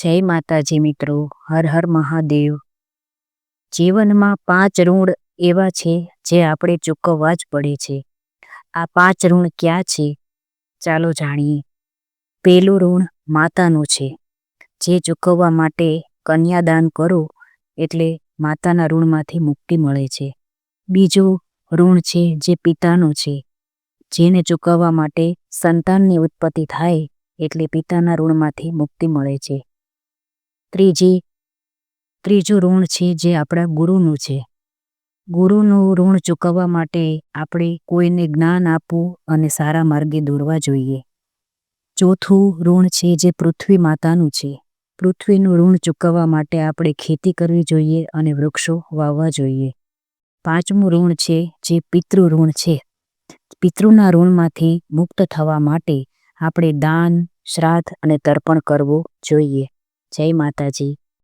જય માતાજી મિત્રો, હર હર મહાદેવ. જીવનમાં 5 ઋણ એવા છે જે આપણે ચૂકવવા જ પડે છે. આ 5 ઋણ ક્યાં છે ચાલો જાણીએ. પહેલું ઋણ માતાનું છે, જે ચૂકવવા માટે કન્યાદાન કરો એટલે માતાના ઋણમાંથી મુક્તિ મળે છે. બીજું ઋણ છે જે પિતાનું છે, જેને ચૂકવવા માટે સંતાનની ઉત્પત્તિ થાય એટલે પિતાના ઋણમાંથી મુક્તિ મળે છે. ત્રીજું ઋણ છે જે આપણા ગુરુનું છે. ગુરુનું ઋણ ચૂકવવા માટે આપણે કોઈને જ્ઞાન આપવું અને સારા માર્ગે દોરવા જોઈએ. ચોથું ઋણ છે જે પૃથ્વી માતાનું છે. પૃથ્વીનું ઋણ ચૂકવવા માટે આપણે ખેતી કરવી જોઈએ અને વૃક્ષો વાવવા જોઈએ. પાંચમું ઋણ છે જે પિતૃ ઋણ છે. પિતૃના ઋણમાંથી મુક્ત થવા માટે આપણે દાન, શ્રાદ્ધ અને તર્પણ કરવું જોઈએ. જય માતાજી.